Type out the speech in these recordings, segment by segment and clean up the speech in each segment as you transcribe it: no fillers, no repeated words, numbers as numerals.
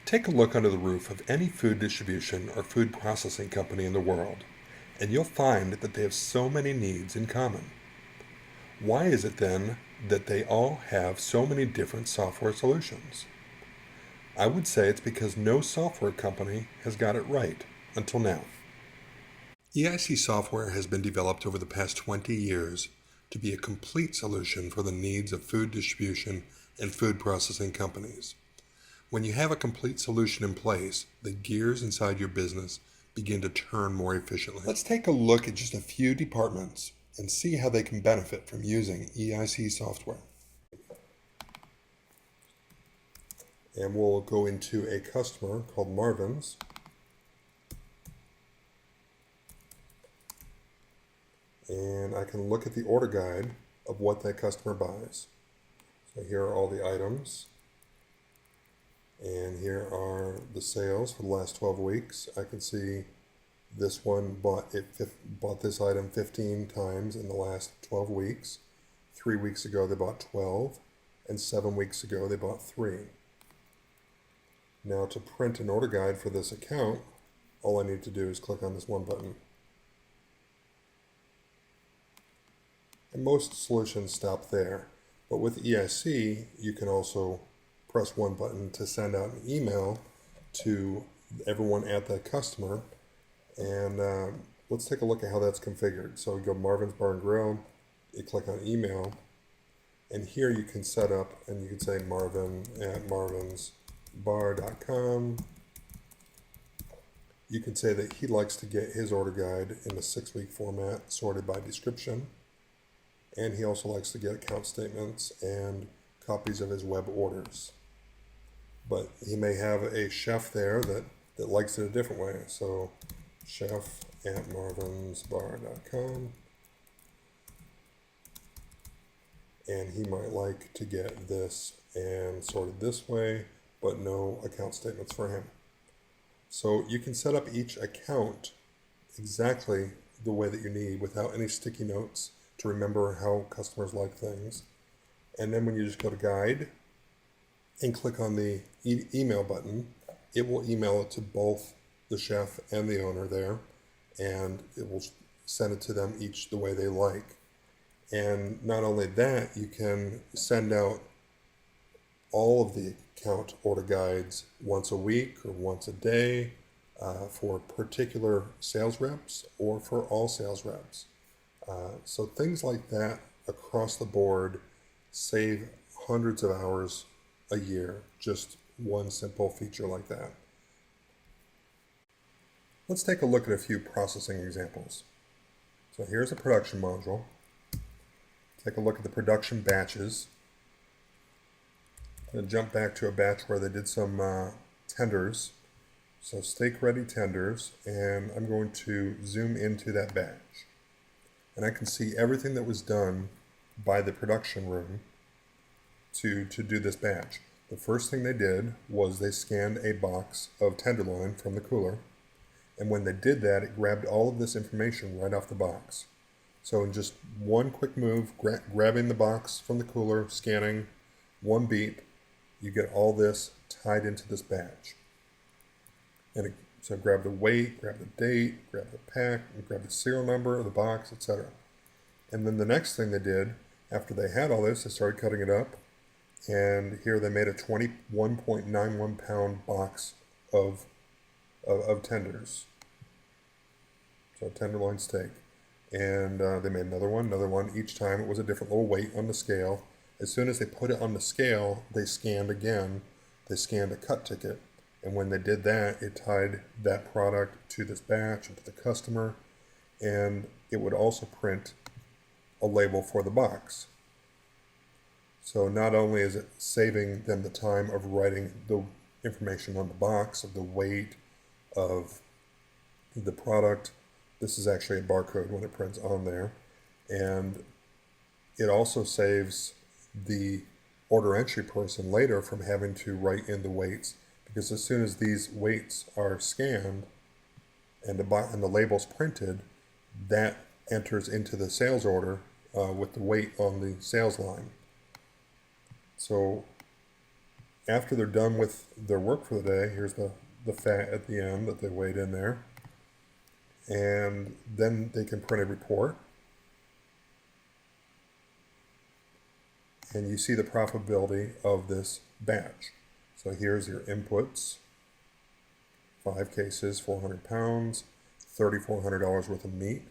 Take a look under the roof of any food distribution or food processing company in the world, and you'll find that they have so many needs in common. Why is it then that they all have so many different software solutions? I would say it's because no software company has got it right until now. EIC software has been developed over the past 20 years to be a complete solution for the needs of food distribution and food processing companies. When you have a complete solution in place, the gears inside your business begin to turn more efficiently. Let's take a look at just a few departments and see how they can benefit from using EIC software. And we'll go into a customer called Marvin's. And I can look at the order guide of what that customer buys. So here are all the items. And here are the sales for the last 12 weeks. I can see this one bought this item 15 times in the last 12 weeks. 3 weeks ago they bought 12, and 7 weeks ago they bought 3. Now to print an order guide for this account, all I need to do is click on this one button. And most solutions stop there, but with EIC you can also press one button to send out an email to everyone at that customer. And let's take a look at how that's configured. So we go Marvin's Bar and Grill, you click on email, and here you can set up, and you can say Marvin at marvinsbar.com. You can say that he likes to get his order guide in a 6-week format sorted by description, and he also likes to get account statements and copies of his web orders. But he may have a chef there that likes it a different way. So chef at marvinsbar.com. And he might like to get this and sorted this way, but no account statements for him. So you can set up each account exactly the way that you need without any sticky notes to remember how customers like things. And then when you just go to guide and click on the email button, it will email it to both the chef and the owner there, and it will send it to them each the way they like. And not only that, you can send out all of the account order guides once a week or once a day for particular sales reps or for all sales reps. So things like that across the board save hundreds of hours a year, just one simple feature like that. Let's take a look at a few processing examples. So here's a production module. Take a look at the production batches. I'm going to jump back to a batch where they did some tenders. So steak ready tenders, and I'm going to zoom into that batch. And I can see everything that was done by the production room to do this batch. The first thing they did was they scanned a box of tenderloin from the cooler, and when they did that, it grabbed all of this information right off the box. So in just one quick move, grabbing the box from the cooler, scanning, one beep, you get all this tied into this batch. And so grab the weight, grab the date, grab the pack, grab the serial number of the box, etc. And then the next thing they did, after they had all this, they started cutting it up. And here they made a 21.91 pound box of tenders. So tenderloin steak. And they made another one. Each time it was a different little weight on the scale. As soon as they put it on the scale, they scanned again. They scanned a cut ticket. And when they did that, it tied that product to this batch and to the customer. And it would also print a label for the box. So not only is it saving them the time of writing the information on the box of the weight of the product, this is actually a barcode when it prints on there, and it also saves the order entry person later from having to write in the weights, because as soon as these weights are scanned and the label's printed, that enters into the sales order with the weight on the sales line. So after they're done with their work for the day, here's the fat at the end that they weighed in there. And then they can print a report. And you see the profitability of this batch. So here's your inputs. 5 cases, 400 pounds, $3,400 worth of meat,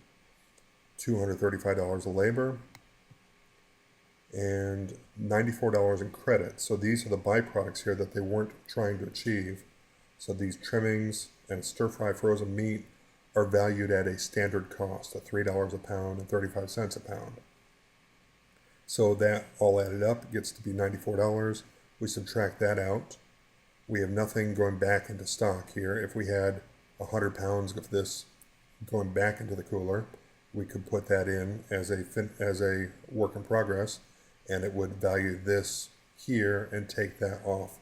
$235 of labor, and $94 in credit. So these are the byproducts here that they weren't trying to achieve. So these trimmings and stir-fry frozen meat are valued at a standard cost of $3 a pound and 35 cents a pound. So that all added up gets to be $94. We subtract that out. We have nothing going back into stock here. If we had 100 pounds of this going back into the cooler, we could put that in as a work in progress, and it would value this here and take that off.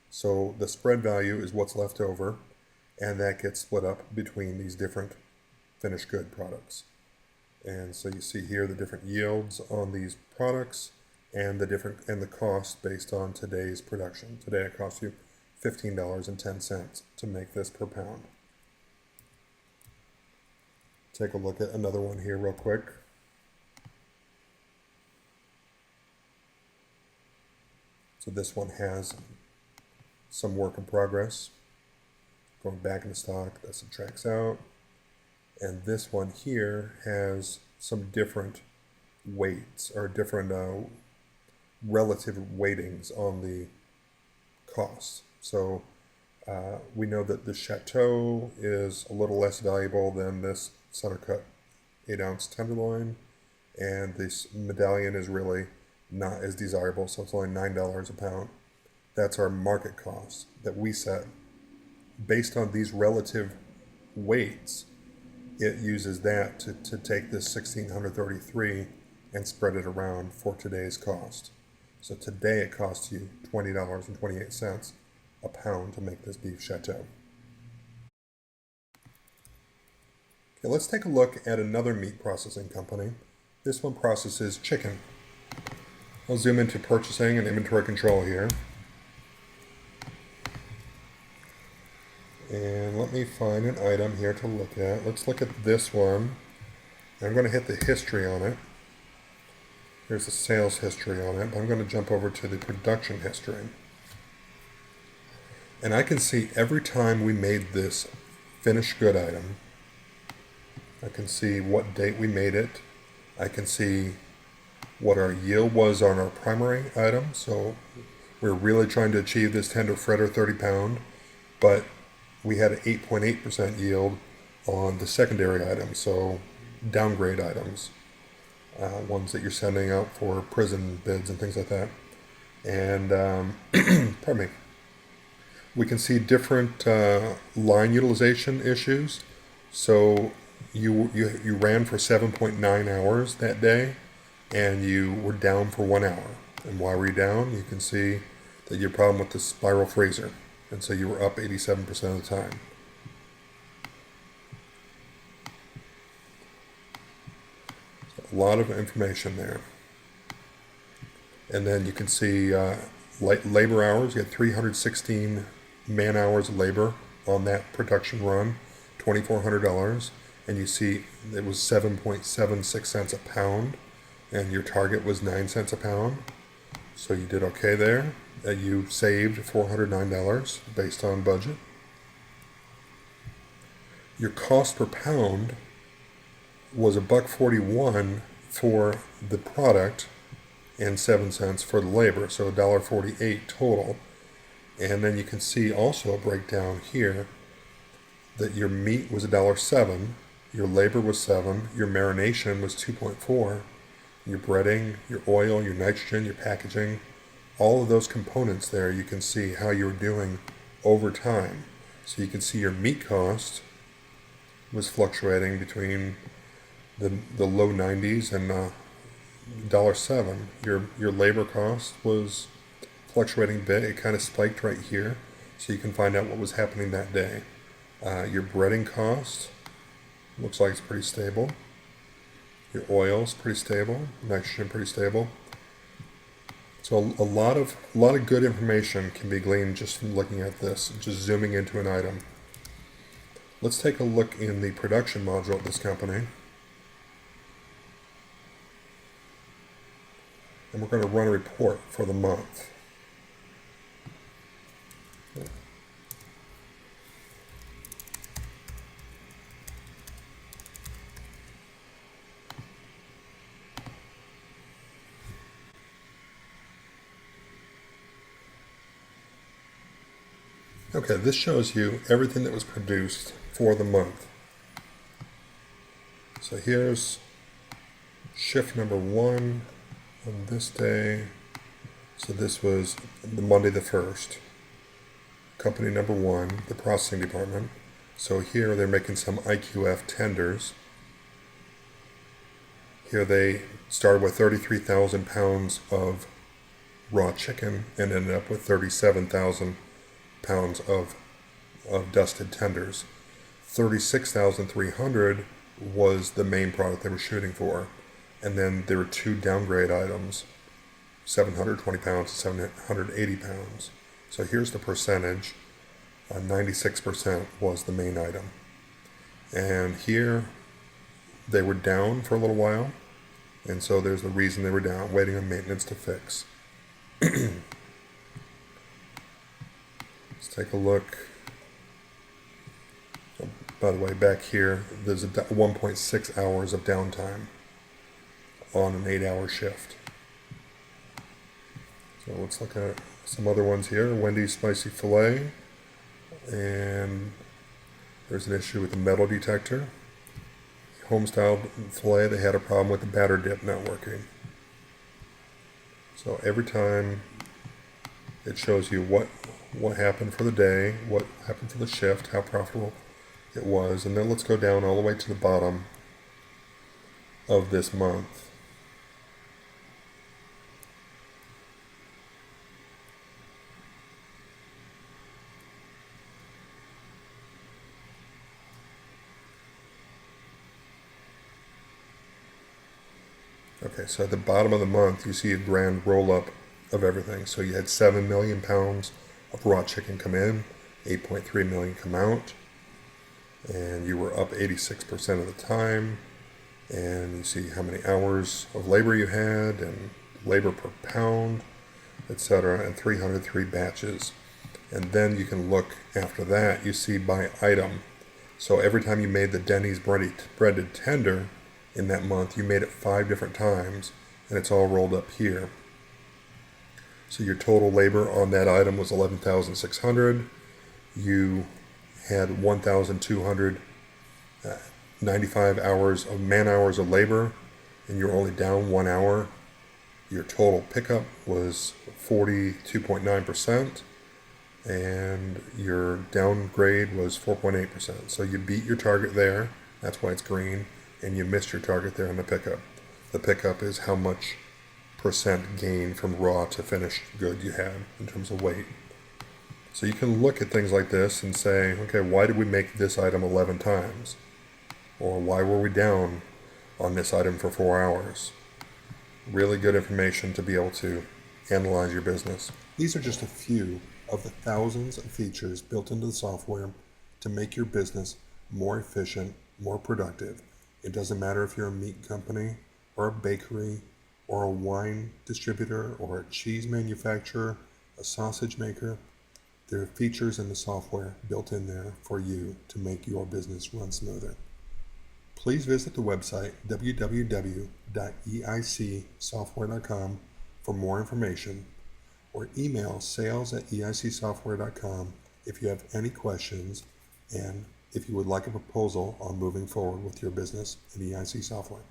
So the spread value is what's left over, and that gets split up between these different finished good products. And so you see here the different yields on these products and the cost based on today's production. Today it costs you $15.10 to make this per pound. Take a look at another one here real quick. So this one has some work in progress. Going back into stock, that subtracts out. And this one here has some different weights or different relative weightings on the costs. So we know that the Chateau is a little less valuable than this center cut 8-ounce tenderloin, and this medallion is really not as desirable, so it's only $9 a pound. That's our market cost that we set. Based on these relative weights, it uses that to take this 1,633 and spread it around for today's cost. So today it costs you $20.28 a pound to make this beef Chateau. Okay, let's take a look at another meat processing company. This one processes chicken. I'll zoom into purchasing and inventory control here. And let me find an item here to look at. Let's look at this one. I'm going to hit the history on it. Here's the sales history on it. I'm going to jump over to the production history. And I can see every time we made this finished good item, I can see what date we made it. I can see what our yield was on our primary item. So we're really trying to achieve this tender fritter 30 pound, but we had an 8.8% yield on the secondary items, so downgrade items, ones that you're sending out for prison bids and things like that. And pardon me. We can see different line utilization issues. So you ran for 7.9 hours that day, and you were down for 1 hour. And why were you down? You can see that you had a problem with the spiral freezer, and so you were up 87% of the time. A lot of information there. And then you can see labor hours. You had 316 man hours of labor on that production run, $2,400. And you see it was 7.76 cents a pound, and your target was 9 cents a pound. So you did okay there. You saved $409 based on budget. Your cost per pound was $1.41 for the product and 7 cents for the labor, so $1.48 total. And then you can see also a breakdown here that your meat was $1.07, your labor was $7, your marination was $2.4, your breading, your oil, your nitrogen, your packaging, all of those components there, you can see how you're doing over time. So you can see your meat cost was fluctuating between the low 90s and $1.07. Your labor cost was fluctuating a bit. It kind of spiked right here, so you can find out what was happening that day. Your breading cost looks like it's pretty stable. Your oil's pretty stable. Nitrogen pretty stable. So a lot of good information can be gleaned just from looking at this, just zooming into an item. Let's take a look in the production module of this company. And we're going to run a report for the month. Okay, this shows you everything that was produced for the month. So here's shift number 1 on this day. So this was the Monday the 1st. Company number 1, the processing department. So here they're making some IQF tenders. Here they started with 33,000 pounds of raw chicken and ended up with 37,000 pounds of dusted tenders. 36,300 was the main product they were shooting for. And then there were 2 downgrade items, 720 pounds to 780 pounds. So here's the percentage. 96% was the main item. And here they were down for a little while. And so there's the reason they were down, waiting on maintenance to fix. Let's take a look. Oh, by the way, back here, there's 1.6 hours of downtime on an 8-hour shift. So let's look at some other ones here. Wendy's spicy filet. And there's an issue with the metal detector. Homestyle filet, they had a problem with the batter dip not working. So every time it shows you what happened for the day, what happened for the shift, how profitable it was, and then let's go down all the way to the bottom of this month. Okay, so at the bottom of the month, you see a grand roll-up of everything. So you had 7 million pounds of raw chicken come in, 8.3 million come out, and you were up 86% of the time. And you see how many hours of labor you had, and labor per pound, etc., and 303 batches. And then you can look after that, you see by item. So every time you made the Denny's breaded tender, in that month, you made it 5 different times, and it's all rolled up here. So your total labor on that item was 11,600. You had 1,295 hours of man hours of labor, and you're only down 1 hour. Your total pickup was 42.9%, and your downgrade was 4.8%. So you beat your target there. That's why it's green. And you missed your target there on the pickup. The pickup is how much percent gain from raw to finished good you had in terms of weight. So you can look at things like this and say, okay, why did we make this item 11 times? Or why were we down on this item for 4 hours? Really good information to be able to analyze your business. These are just a few of the thousands of features built into the software to make your business more efficient, more productive. It doesn't matter if you're a meat company or a bakery or a wine distributor or a cheese manufacturer, a sausage maker. There are features in the software built in there for you to make your business run smoother. Please visit the website www.eicsoftware.com for more information, or email sales@eicsoftware.com if you have any questions and if you would like a proposal on moving forward with your business in EIC software.